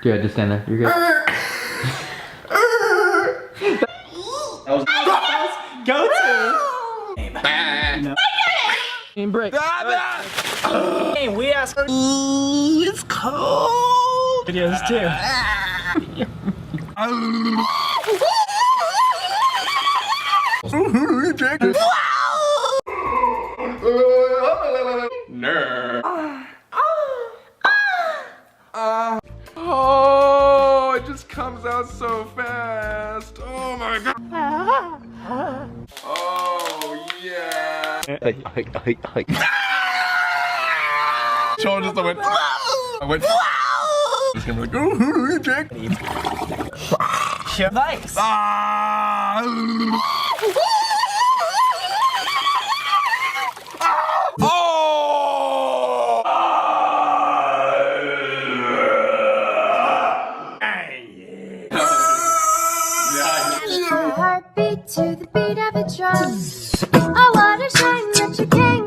Yeah, just stand there. You're good. That was go to. Game break. Game, we asked. Ooh, it's cold. Videos too. Oh, it just comes out so fast. Oh my god. Oh yeah. Sean just went. I went. Just gonna be like, oh, Jake. Nice. Heartbeat to the beat of a drum. I wanna shine that you can't